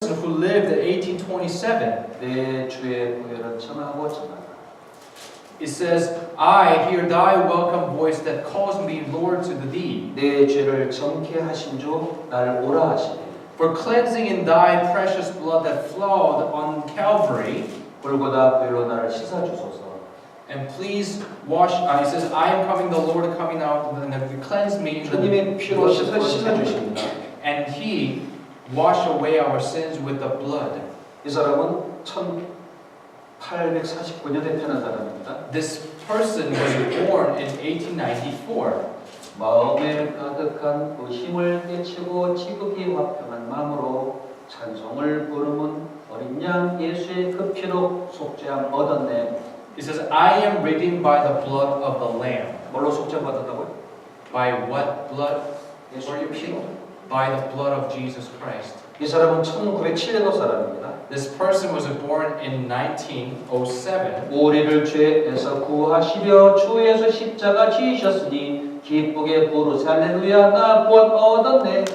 person who lived in 1827. 내 주의 보혈은 청하고 청하다. It says, I hear thy welcome voice that calls me Lord to thee. 내 죄를 정케 하신 주 나를 오라 하시네. For cleansing in thy precious blood that flowed on Calvary. 골고다 보혈로 나를 씻어 주소서. And please wash. It says, I am coming, the Lord coming out, and cleanse me. 주님의 피로 씻어 주십니다. And He wash away our sins with the blood. 이 사람은 1849년에 태어난 사람입니다. This person was born in 1894. 마음에 가득한 그 힘을 깨치고 지극히 화평한 마음으로 찬송을 부르면 어린 양 예수의 그 피로 속죄함 얻었네. He says, I am redeemed by the blood of the Lamb. 뭘로 속죄함 받았다고요? By what blood? 예수의 피로. By the blood of Jesus Christ. 이 사람은 1907년도 사람입니다. This person was born in 1907. 우리를 죄에서 구하시려 주에서 십자가 지셨으니 기쁘게 부르세 할렐루야 나 구원 얻었네.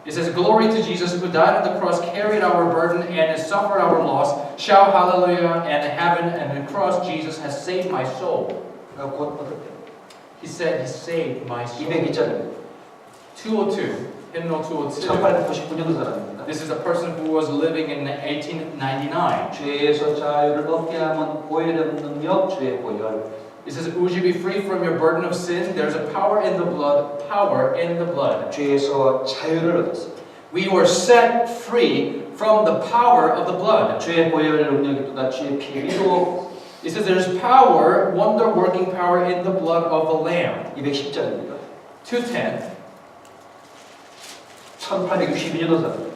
It says, Glory to Jesus who died on the cross, carried our burden, and has suffered our loss. Shout hallelujah, and heaven and the cross, Jesus has saved my soul. 내가 구원 얻었대. He said, He saved my soul. 202절입니다. 202, hymnal 202. 1899년도 사람입니다. This is a person who was living in 1899. 죄에서 자유를 얻게 하면 보혈의 능력 주의 보혈. It says, would you be free from your burden of sin? There's a power in the blood, power in the blood. 죄에서 자유를 얻었어요. We were set free from the power of the blood. 주의 보혈 능력이 또다 주의 피로. It says there's power, wonder-working power in the blood of the Lamb. 210절입니다. 210. 1862년도 사람.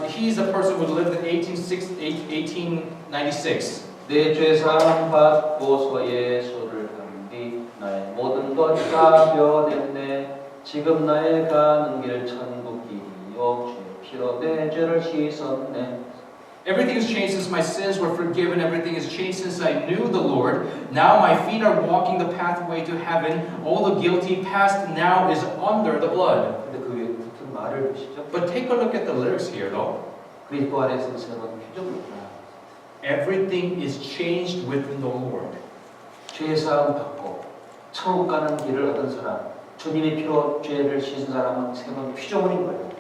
He's a person who lived in 1896. 내 죄 사함 받고서 예수를 한뒤 나의 모든 것 가벼냈네. 지금 나의 가는 길 천국 길이요 주의 피로 내 죄를 씻었네. Everything has changed since my sins were forgiven. Everything has changed since I knew the Lord. Now my feet are walking the pathway to heaven. All the guilty past now is under the blood. 근데 그 위에 붙은 말을 보시죠. But take a look at the lyrics here, though. 그리스도 안에서 새로운 표정을 Everything is changed within the Lord. 죄 사함 받고 천국 가는 길을 얻은 사람, 주님의 피로 죄를 씻은 사람은 새로운 피조물인 거예요.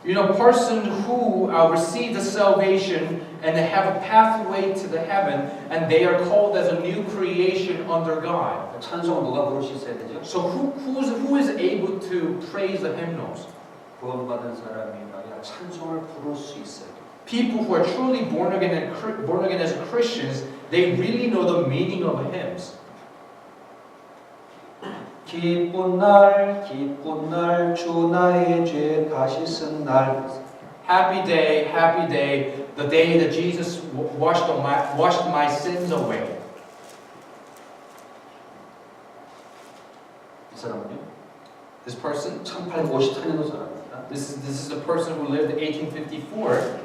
You know, a person who received the salvation and they have a pathway to the heaven, and they are called as a new creation under God. 찬송 누가 부를 수 있어야 되죠? So who is able to praise the hymnals? 구원받은 사람이 만약 찬송을 부를 수 있어요. People who are truly born again as Christians, they really know the meaning of hymns. 기쁜 날 주 나의 죄 다시 쓴 날. Happy day, the day that Jesus washed my sins away. 이 사람은요? This person, 1854년도 사람입니다. this is the person who lived in 1854.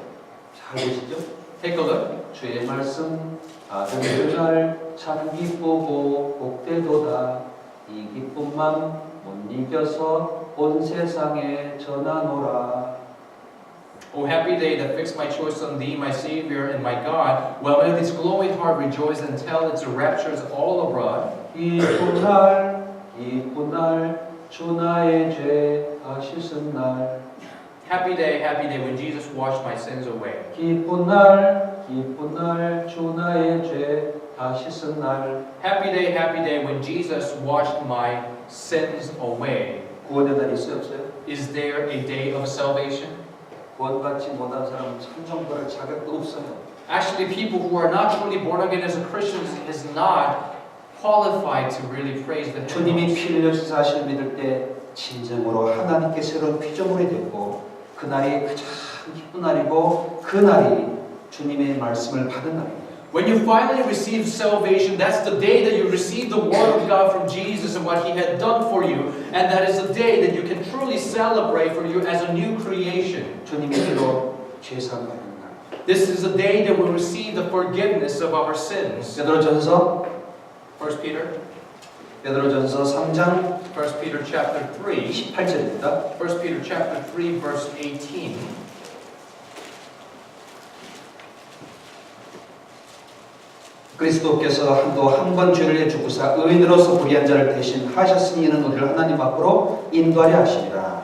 잘 보시죠? Take a look. 주의 말씀 받은 날 참 기쁘고 복되도다. 이 기쁜 맘 못 이겨서 온 세상에 전하노라. O happy day that fixed my choice on thee, my Savior and my God. Well, let this glowing heart rejoice and tell its raptures all abroad. 기쁜 날 주 나의 죄 다시 쓴 날. Happy day when Jesus washed my sins away. 기쁜 날 주 나의 죄 다시 쓴 날. Happy day when Jesus washed my sins away. 구원의 날이 있어요 없어요? Is there a day of salvation? 구원받지 못한 사람은 찬송 부를 자격도 없어요. Actually, people who are not truly born again as Christians is not qualified to really praise the 주님이 hymns. 피 흘려 사실을 믿을 때 진정으로 하나님께 새로운 피조물이 되고 그날이 가장 기쁜 날이고 그날이 주님의 말씀을 받은 날입니다. When you finally receive salvation, that's the day that you receive the word of God from Jesus and what He had done for you, and that is the day that you can truly celebrate for you as a new creation. 주님의 피로 죄 사함 받는 날. This is the day that we receive the forgiveness of our sins. 베드로전서 1 Peter 3장 1 Peter chapter 3, 18절입니다. 1 Peter chapter 3 verse 18. 그리스도께서 한도 한 번 죄를 위해 죽으사 의인으로서 불의한 자를 대신 하셨으니 이는 우리를 하나님 앞으로 인도하려 하시니라.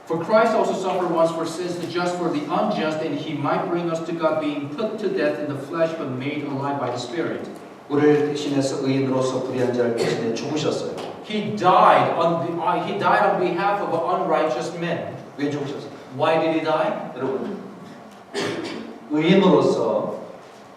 For Christ also suffered once for sins, the just for the unjust, and he might bring us to God, being put to death in the flesh, but made alive by the Spirit. 우리를 대신해서 의인으로서 불의한 자를 대신해 죽으셨어요. He died on behalf of unrighteous men. 왜 죽으셨어요? Why did he die? 여러분, 의인으로서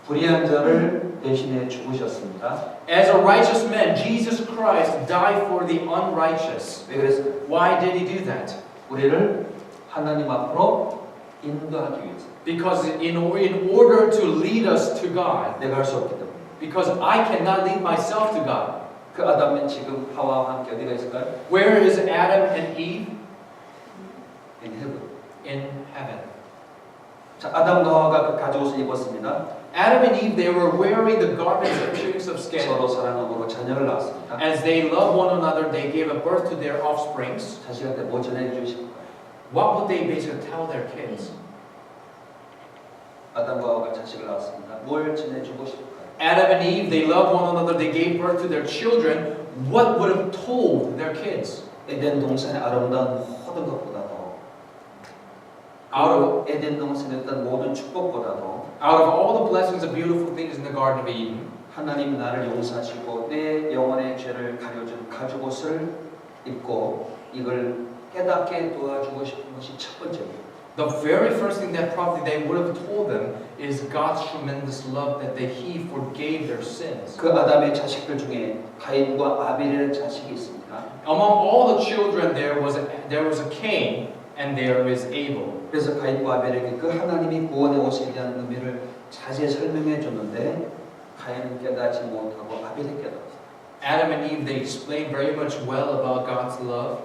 불의한 자를 대신해 죽으셨습니다. As a righteous man, Jesus Christ died for the unrighteous. 왜 그랬어요? Why did he do that? 우리를 하나님 앞으로 인도하기 위해서. Because in order to lead us to God. 내가 할 수 없기 때문에. Because I cannot lead myself to God. 그 아담은 지금 하와와 함께 어디가 있을까요? Where is Adam and Eve? In heaven. In heaven. 자, 아담과 하와가 그 가죽옷을 입었습니다. Adam and Eve, they were wearing the garments and tunics of skin. 서로 사랑함으로 자녀를 낳았습니다. As they loved one another, they gave a birth to their offsprings. 자식한테 뭐 전해주실까요? What would they basically tell their kids? 아담과 하와가 자식을 낳았습니다. 뭘 전해주고 싶을까요? Adam and Eve, they loved one another, they gave birth to their children. What would have told their kids? 에덴 동산의 아름다운 모든 것보다도 Out of 에덴 동산에 있던 모든 축복보다도 all the blessings and beautiful things in the Garden of Eden, 하나님 나를 용서하시고 내 영혼의 죄를 가려준 가죽옷을 입고 이걸 깨닫게 도와주고 싶은 것이 첫 번째입니다. the very first thing that probably they would have told them is God's tremendous love that He forgave their sins. 그 아담의 자식들 중에 가인과 아벨이라는 자식이 있습니다. Among all the children, there was a Cain and there is Abel. 그래서 가인과 아벨에게 그 하나님이 구원의 옷에 대한 의미를 자세히 설명해 줬는데 가인은 깨닫지 못하고 아벨이 깨닫았어요. Adam and Eve, they explained very much well about God's love.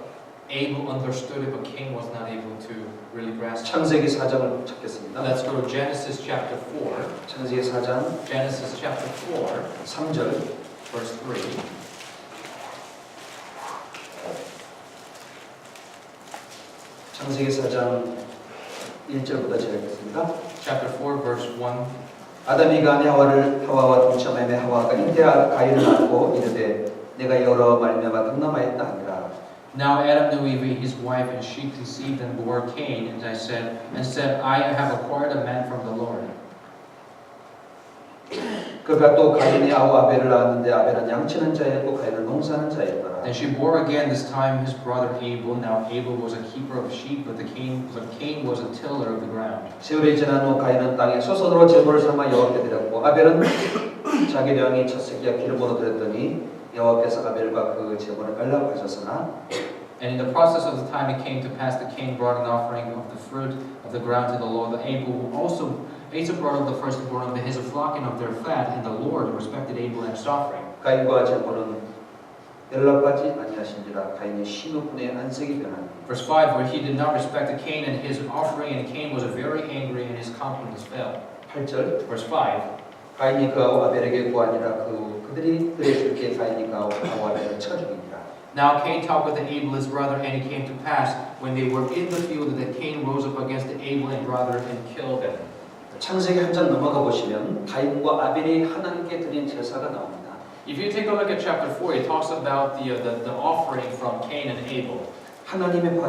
Abel understood it, but Cain was not able to really grasp it. 창세기 4장을 찾겠습니다. Let's go to Genesis chapter 4. 창세기 4장 Genesis chapter 4, 3절 verse 3. 창세기 4장 1절부터 제가 읽겠습니다. Chapter 4, verse 1. 아담이 간에 하와와 동참하며 하와가 이때 가인을 낳고 이르되 내가 여러 말미암아 등남하였다 하니라. Now Adam knew Eve his wife, and she conceived and bore Cain, and said, I have acquired a man from the Lord. 그가 또 가인이 아벨을 낳았는데 아벨은 양치는 자였고 가인은 농사하는 자였더라. Then she bore again, this time his brother Abel. Now Abel was a keeper of sheep, but Cain was a tiller of the ground. 세월이 지난 후 가인은 땅에 소손으로 제물을 삼아 여호와께 드렸고 아벨은 자기 량이 첫 새끼와 기름으로 드렸더니 여호와께서 아벨과 그 제물을 연락하셨으나 And in the process of the time it came to pass that Cain brought an offering of the fruit of the ground to the Lord. Abel also brought of the firstborn of his flock and of their fat, and the Lord respected Abel and his offering. 가인과 제물은 연락하지 아니하신지라 가인이 신우분의 안색이 변하니. Verse 5, where he did not respect Cain and his offering, and Cain was very angry, and his countenance fell. 8절 Verse 5, 가인이 그하고 아벨에게 구하니라 그들이 그랬을 때 가인이 그하고 아벨을 쳐 죽이니라. now Cain talked with Abel his brother, and it came to pass when they were in the field that Cain rose up against Abel and brother and killed them. 창세기 한 장 넘어가 보시면 가인과 아벨이 하나님께 드린 제사가 나옵니다. If you take a look at chapter 4, it talks about the offering from Cain and Abel. 하나님의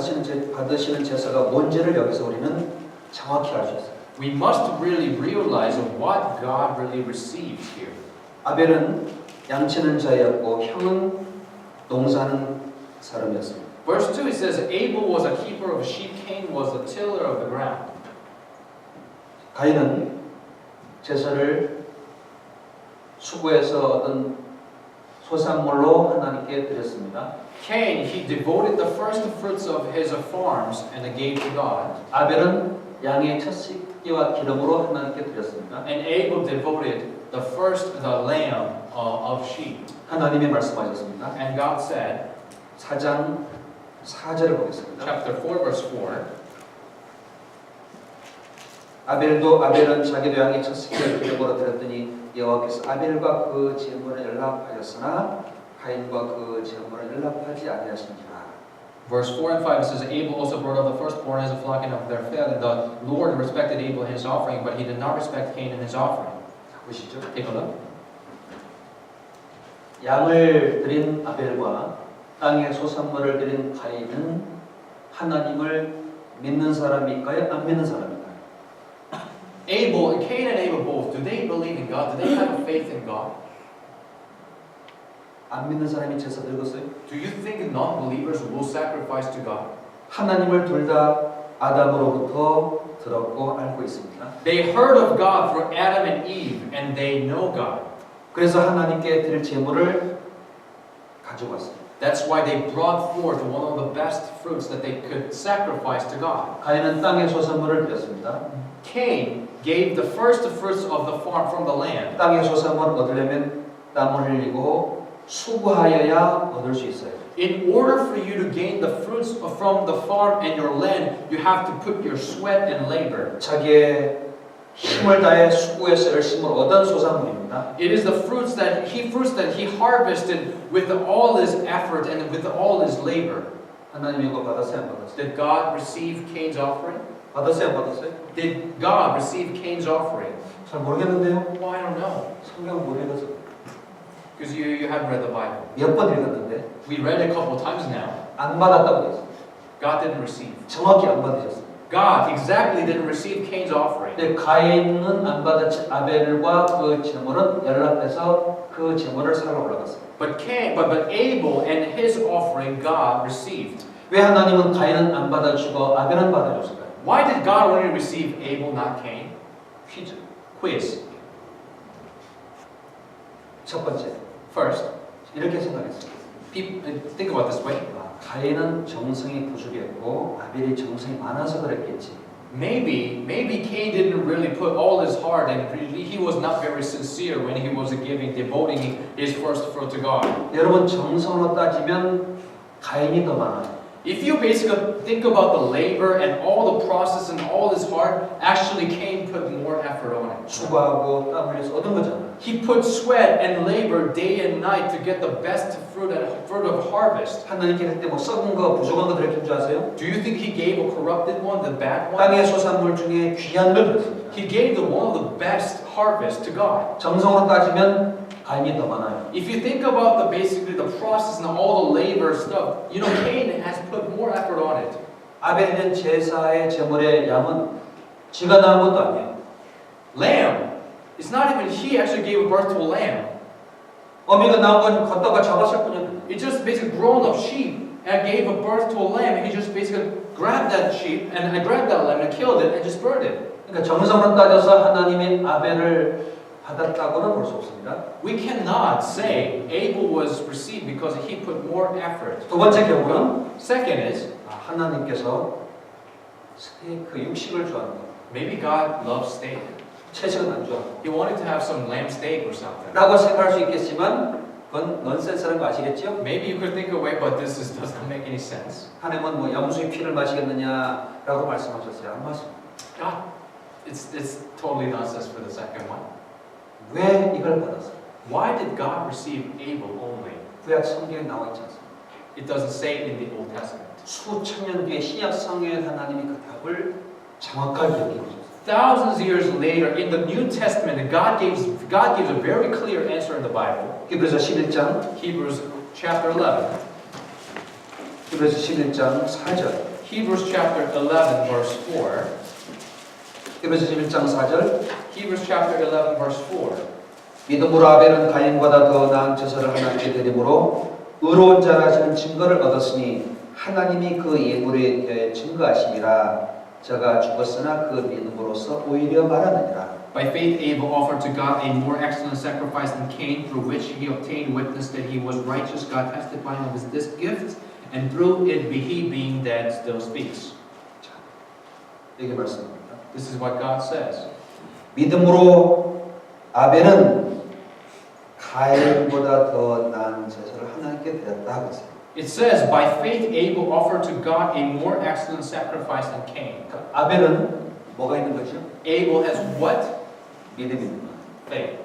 받으시는 제사가 뭔지를 여기서 우리는 정확히 알 수 있어요. We must really realize what God really receives here. 아벨은 양치는 자였고 형은 농사하는 사람이었습니다. Verse 2, it says, Abel was a keeper of sheep, Cain was a tiller of the ground. 가인은 제사를 수고해서 얻은 소산물로 하나님께 드렸습니다. Cain, he devoted the first fruits of his farms and gave to God. 아벨은 양의 첫 새끼와 기름으로 하나님께 드렸습니다. And Abel devoted the lamb of sheep. 하나님이 말씀하셨습니다. And God said, 4장 4절을 보겠습니다. chapter 4, verse 4, 아벨은 자기도 양의 첫 새끼를 기름으로 드렸더니 여호와께서 아벨과 그 제물을 연락하였으나 가인과 그 제물을 연락하지 아니하신지라. Verse 4 and 5 it says, Abel also brought up the firstborn as a flock and of their fat, and the Lord respected Abel and his offering, but he did not respect Cain and his offering. 보시죠. Take a look. 양을 드린 아벨과 땅의 소산물을 드린 가인은 하나님을 믿는 사람일까요? 안 믿는 사람일까요? Cain and Abel both, do they believe in God? Do they have a faith in God? 안 믿는 사람이 제사 드렸어요? Do you think non-believers will sacrifice to God? 하나님을 둘 다 아담으로부터 들었고 알고 있습니다. They heard of God through Adam and Eve, and they know God. 그래서 하나님께 드릴 제물을 가지고 왔습니다. That's why they brought forth one of the best fruits that they could sacrifice to God. 가인은 땅의 소산물을 드렸습니다. Cain gave the first fruits of the farm from the land. 땅의 소산물을 얻으려면 땀을 흘리고 수고하여야 얻을 수 있어요. In order for you to gain the fruits from the farm and your land, you have to put your sweat and labor. 자기의 힘을 다해 수고해서 열심을 얻은 소산물입니다. It is the fruits that he harvested with all his effort and with all his labor. 하나님 이거 받았어요, 안 받았어요? Did God receive Cain's offering? 받았어요, 안 받았어요? Did God receive Cain's offering? 잘 모르겠는데요. Well, I don't know, 성경 못 읽어서 because you haven't read the Bible. 몇 번 읽었는데 We read it a couple times now. 안 받았다고 했어요. God didn't receive. 정확히 안 받으셨어요. God exactly didn't receive Cain's offering. 근데 가인은 안 받았지 아벨과 그 제물은 연락해서 그 제물을 사러 올라갔어요. But Abel and his offering God received. 왜 하나님은 가인은 안 받아주고 아벨은 받아줬을까요? Why did God only receive Abel, not Cain? 퀴즈. Quiz. 첫 번째, First, 이렇게 생각했어요. think about it this way. 가인은 정성이 부족했고 아벨이 정성이 많아서 그랬겠지. Maybe Cain didn't really put all his heart and he was not very sincere when he was devoting his first fruit to God. 여러분 정성으로 따지면 가인이 더 많아요. If you basically think about the labor and all the process and all his heart, actually Cain put more effort on it. 수고하고 땀 흘려서 얻은 거잖아요. He put sweat and labor day and night to get the best fruit of harvest. 하나님께 그때 뭐 썩은 거 부족한 거 드렸던 줄 아세요? Do you think he gave a corrupted one, the bad one? 땅의 소산물 중에 귀한 걸 드렸습니다. He gave the one of the best harvest to God. 정성으로 따지면 가인이 더 많아요. If you think about basically the process and all the labor stuff, you know, Cain has put more effort on it. 아벨은 제사의 제물의 양은 지가 낳은 것도 아니에요. Lamb. It's not even he actually gave birth to a lamb. 어미가 낳은 건 걷다가 잡았을 뿐이에요. It just basically grown up sheep and gave a birth to a lamb. And he just basically grabbed that sheep and grabbed that lamb and killed it and just burned it. 그러니까 정성으로 따져서 하나님이 아벨을 받았다고는 볼 수 없습니다. We cannot say Abel was received because he put more effort. 두 번째 경우는 Second is, 하나님께서 스테이크 육식을 좋아하는 거. maybe God loves steak. 채식은 안 좋아하고. He wanted to have some lamb steak or something. 라고 생각할 수 있겠지만 그건 넌센스라는 거 아시겠죠? Maybe you could think away, but this does not make any sense. 하나님은 뭐 염소의 피를 마시겠느냐라고 말씀하셨어요. 안 맞습니다. God, it's totally nonsense for the second one. 왜 이걸 받았어요? Why did God receive Abel only? 구약 성경에 나와 있지 않습니까? It doesn't say it in the Old Testament. 수천 년 뒤에 신약 성경에 하나님이 그 답을 정확하게 기억해 주셨어요. Thousands of years later, in the New Testament, God gives a very clear answer in the Bible. 히브리서 11장 Hebrews chapter 11. 히브리서 11장 4절 Hebrews chapter 11, verse 4. 히브리서 11장 4절 Hebrews chapter 11, verse 4. 믿음으로 아벨은 가인보다 더 나은 제사를 하나님께 드림으로 의로운 자라시는 증거를 얻었으니 하나님이 그 예물에 대해 증거하심이라 저가 죽었으나 그 믿음으로써 오히려 말하느니라. By faith Abel offered to God a more excellent sacrifice than Cain, through which he obtained witness that he was righteous, God testifying of his gift, and through it he being dead still speaks. 이게 말씀입니다. This is what God says. 믿음으로 아벨은 가인보다 더 나은 제사를 하나님께 드렸다고 했어요. It says, by faith Abel offered to God a more excellent sacrifice than Cain. 그러니까 아벨은 뭐가 있는 거죠? Abel has what? 믿음이 있는 거예요. Faith.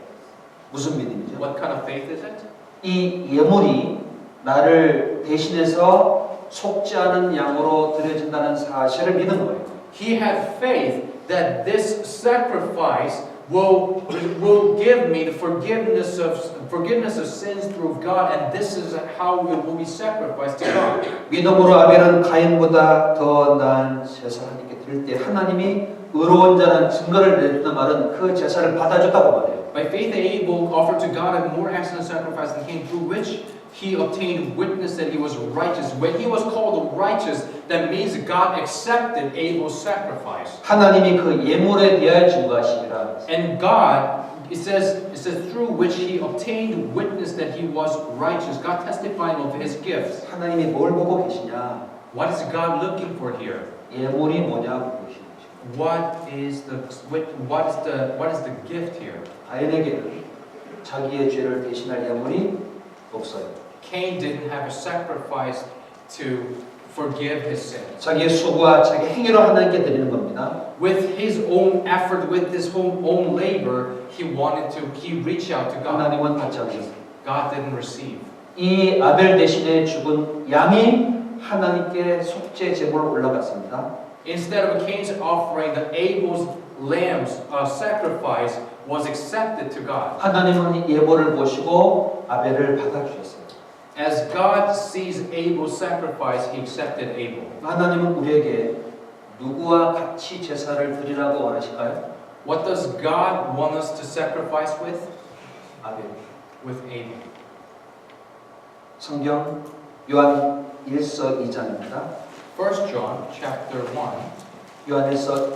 무슨 믿음이죠? What kind of faith is it? 이 예물이 나를 대신해서 속지 않은 양으로 드려진다는 사실을 믿은 거예요. He had faith that this sacrifice will give me the forgiveness of sins through God, and this is how it will be sacrificed to God. 믿음으로 아벨은 가인보다 더 나은 제사를 하나님께 드릴 때 하나님이 의로운 자라는 증거를 내준다는 말은 그 제사를 받아줬다고 말해요. By faith, Abel offered to God a more excellent sacrifice than Cain, through which he obtained witness that he was righteous. When he was called righteous, that means God accepted Abel's sacrifice. 하나님이 그 예물에 대하여 증거하시니라. And God, it says through which he obtained witness that he was righteous. God testifying of his gifts. 하나님이 뭘 보고 계시냐? What is God looking for here? 예물이 뭐냐 보시는 거죠. What is the gift here? 가인에게는 자기의 죄를 대신할 예물이 없어요. Cain didn't have a sacrifice to forgive his sins. 자기의 수고와 자기 행위로 하나님께 드리는 겁니다. With his own effort, with his own labor, he reached out to God. 하나님은 받지 않으셨어요. God didn't receive. 이 아벨 대신에 죽은 양이 하나님께 속죄 제물로 올라갔습니다. Instead of Cain's offering, the Abel's lamb's sacrifice was accepted to God. 하나님은 이 예물을 보시고 아벨을 받아주셨어요. As God sees Abel's sacrifice, He accepted Abel. 하나님은 우리에게 누구와 같이 제사를 드리라고 원하실까요? What does God want us to sacrifice with? 아벨. With Abel. 성경 요한 1서 2장입니다. 1 John chapter 1. 요한 1서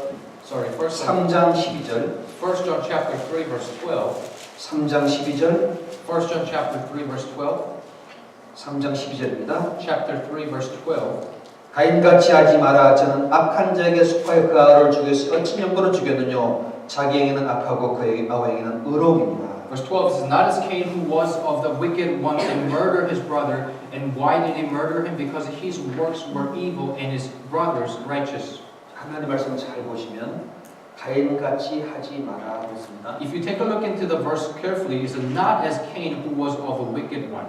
3장 12절. 1 John chapter 3 verse 12. 3장 12절. 1 John chapter 3 verse 12. 3장 12절입니다. Chapter 3 verse 12. 가인같이 하지 마라. 저는 악한 자에게 속하여 그 아우를 죽였으니 어찌 명분을 죽였느뇨. 자기 행위는 악하고 그의 아우 행위는 의로움이니라. Verse 12 says, Not as Cain, who was of the wicked one, and murdered his brother. And why did he murder him? Because his works were evil and his brother's righteous. 하나님 말씀 잘 보시면 가인같이 하지 마라 했습니다. If you take a look into the verse carefully, it says, Not as Cain, who was of the wicked one.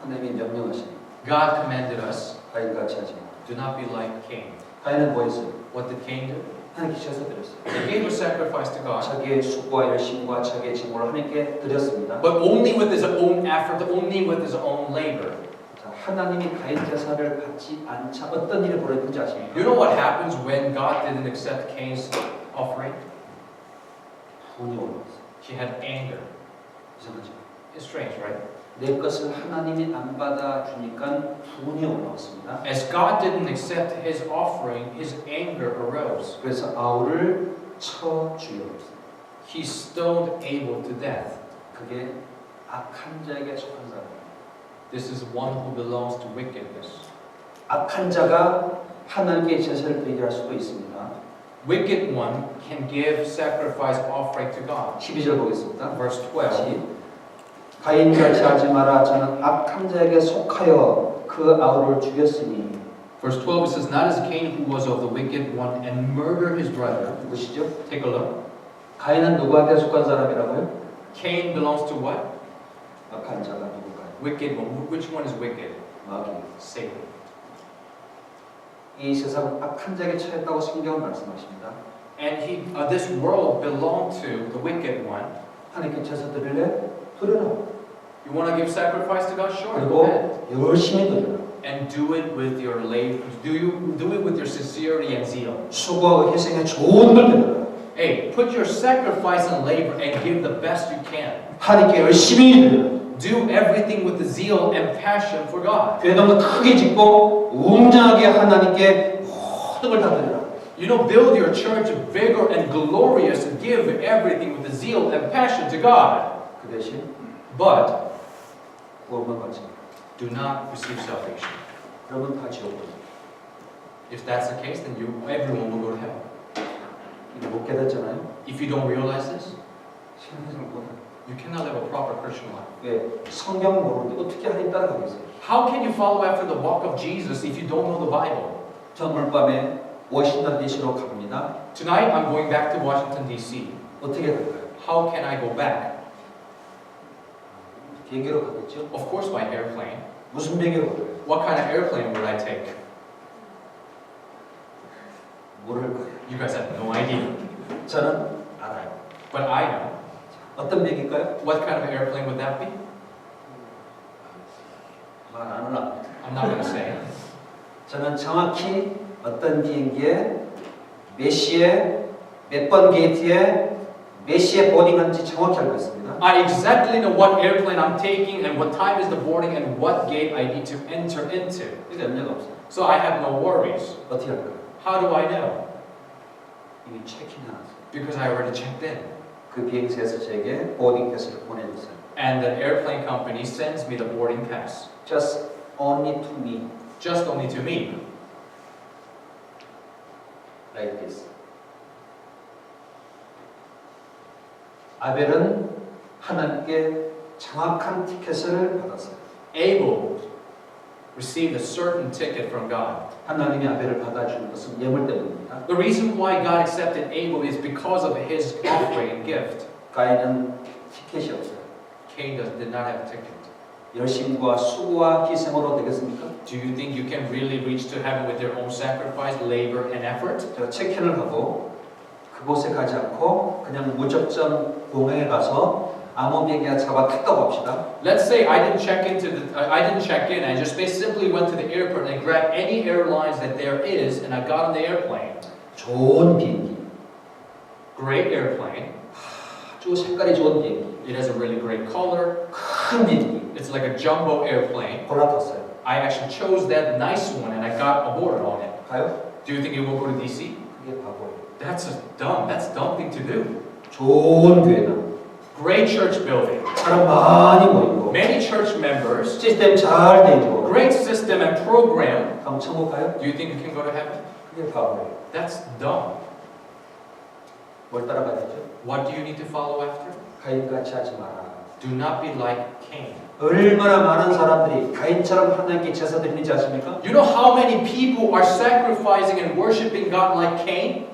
하나님이 명령하시니 God commanded us, 가인같이 하지 마라. do not be like Cain. 가인은 뭐 했어요? What did Cain do? 하나님께 제사 드렸어요. He gave a sacrifice to God, 자기의 수고와 열심과 자기의 제물을 하나님께 드렸습니다. but only with his own effort, only with his own labor. 자, 하나님이 가인 제사를 받지 않자 어떤 일이 벌어졌는지 아십니까? You know what happens when God didn't accept Cain's offering? 분이 올라왔어요. He had anger. 이상하죠? It's strange, right? 내 것을 하나님이 안 받아주니까 분이 올라왔습니다. As God didn't accept his offering, his anger arose. 그래서 아우를 쳐 죽여버렸어요. He stoned Abel to death. 그게 악한 자에게 속한 사람이에요. This is one who belongs to wickedness. 악한 자가 하나님께 제사를 드리게 할 수도 있습니다. Wicked one can give sacrifice offering to God. 12절 보겠습니다. Verse 12. 가인같이 하지 마라. 저는 악한 자에게 속하여 그 아우를 죽였으니. Verse 12 it says, Not as Cain, who was of the wicked one, and murdered his brother. 누구시죠? Take a look. 가인은 누구한테 속한 사람이라고요? Cain belongs to what? 악한 자가 누굴까요? Wicked one. Which one is wicked? 마귀. Satan. 이 세상은 악한 자에게 처했다고 성경은 말씀하십니다. And this world belonged to the wicked one. 하나님께 제사 드릴래? 드려라. You want to give sacrifice to God? Sure, go ahead. 그리고 열심히 드려라. And do it with your labor. Do it with your sincerity and zeal. 수고하고 희생에 좋은 걸 드려라. Hey, put your sacrifice and labor and give the best you can. 하나님께 열심히 드려라. Do everything with the zeal and passion for God. 교회당을 크게 짓고 웅장하게 하나님께 모든 걸 다 드려라. You know, build your church bigger and glorious and give everything with the zeal and passion to God. 그 대신 But 구원만 받지 마. do not receive salvation. 그러면 다 지옥 가요. If that's the case, then everyone will go to hell. 이거 못 깨닫잖아요. If you don't realize this, 신앙생활 못해. you cannot live a proper Christian life. 왜? 성경 모르는데 어떻게 하나님 따라가겠어요? How can you follow after the walk of Jesus if you don't know the Bible? 저 오늘 밤에 워싱턴 DC로 갑니다. Tonight, I'm going back to Washington, D.C. 어떻게 갈까요? How can I go back? 비행기로 가겠죠? Of course, by airplane. 무슨 비행기로 갈까요? What kind of airplane would I take? 모를 거예요. You guys have no idea. 저는 알아요. But I know. 어떤 비행기일까요? What kind of airplane would that be? 말 안 하나. I'm not going to say. 저는 정확히 어떤 비행기에 몇 시에 몇 번 게이트에 몇 시에 보딩하는지 정확히 알고 있습니다. I exactly know what airplane I'm taking and what time is the boarding and what gate I need to enter into. 이게 염려가 없어요. So I have no worries. 어떻게 할까요? How do I know? 이미 체킹해놨어요. Because I already checked in. 그 비행사에서 제게 보딩 패스를 보내줬어요. And the airplane company sends me the boarding pass. Just only to me, Just only to me. like this. 아벨은 하나님께 정확한 티켓을 받았어요. Abel received a certain ticket from God. 하나님이 아벨을 받아주는 것은 예물 때문입니다. The reason why God accepted Abel is because of his offering and gift. 가인은 티켓이 없어요. Cain did not have a ticket. 열심과 수고와 희생으로 되겠습니까? Do you think you can really reach to heaven with your own sacrifice, labor, and effort? 제가 체크인을 하고 그곳에 가지 않고 그냥 무작정 공항에 가서 아무 비행기나 잡아 탔다고 합시다. Let's say I didn't check in. I just simply went to the airport and grabbed any airlines that there is, and I got on the airplane. 좋은 비행기, Great airplane. 아주 색깔이 좋은 비행기, It has a really great color. 큰 비행기 It's like a jumbo airplane. 골라 탔어요. I actually chose that nice one, and I got aboard on it. 가요? Do you think it will go to DC? 그게 바보예요. That's a dumb thing to do. 좋은 교회다. Great church building. 사람 많이 모이고 Many church members. 시스템 잘 되고 Great system and program. 그럼 천국 가요? Do you think you can go to heaven? 그게 바보예요. That's dumb. 뭘 따라가야 되죠? What do you need to follow after? 가인같이 하지 마라. Do not be like Cain. 얼마나 많은 사람들이 가인처럼 하나님께 제사 드리는지 아십니까? You know how many people are sacrificing and worshiping God like Cain?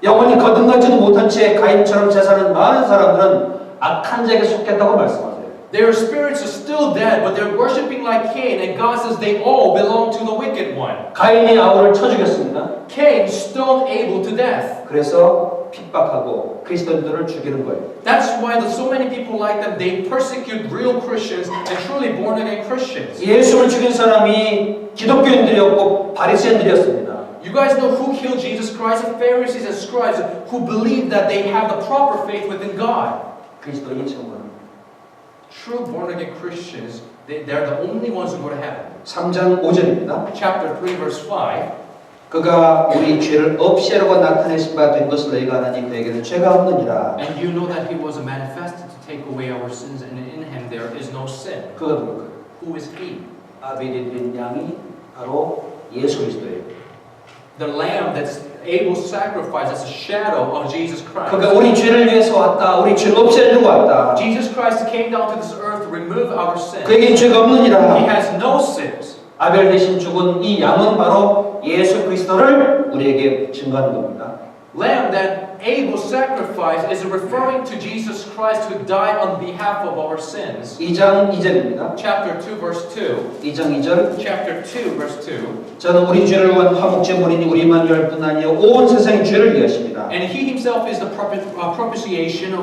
영원히 거듭나지도 못한 채 가인처럼 제사는 많은 사람들은 악한 자에게 속했다고 말씀하세요. Their spirits are still dead, but they're worshiping like Cain, and God says they all belong to the wicked one. 가인이 아우를 쳐 죽였습니다. Cain stoned Abel to death. 그래서 핍박하고 그리스도인들을 죽이는 거예요. That's why there's so many people like them. They persecute real Christians and truly born again Christians. 예수를 죽인 사람이 기독교인들이었고 바리새인들이었습니다. You guys know who killed Jesus Christ? The Pharisees and scribes who believed that they have the proper faith within God. 그리스도인이 천국은 True born again Christians, they're the only ones who go to heaven. 3장 5절입니다. Chapter 3, verse 5. 그가 우리 죄를 없애려고 나타내신 바 된 것을 너희가 아나니 그에게는 죄가 없느니라. And you know that he was manifested to take away our sins, and in him there is no sin. 그가 누굴까요? Who is he? 아벨이 드린 양이 바로 예수 그리스도예요. The lamb that's Abel's sacrifice is a shadow of Jesus Christ. 그가 우리 죄를 위해서 왔다. 우리 죄를 없애려고 왔다. Jesus Christ came down to this earth to remove our sins. 그에게 죄가 없느니라. He has no sins. 아벨 대신 죽은 이 양은 바로 예수 그리스도를 우리에게 증거하는 겁니다. Lamb that Abel sacrificed is referring to Jesus Christ who died on behalf of our sins. 2장 2절입니다. Chapter 2, verse 2. 2장 2절. Chapter 2, verse 2. 저는 우리 죄를 위한 화목제물이니 우리만 위할 뿐 아니요 온 세상의 죄를 위하십니다. And he himself is the propitiation of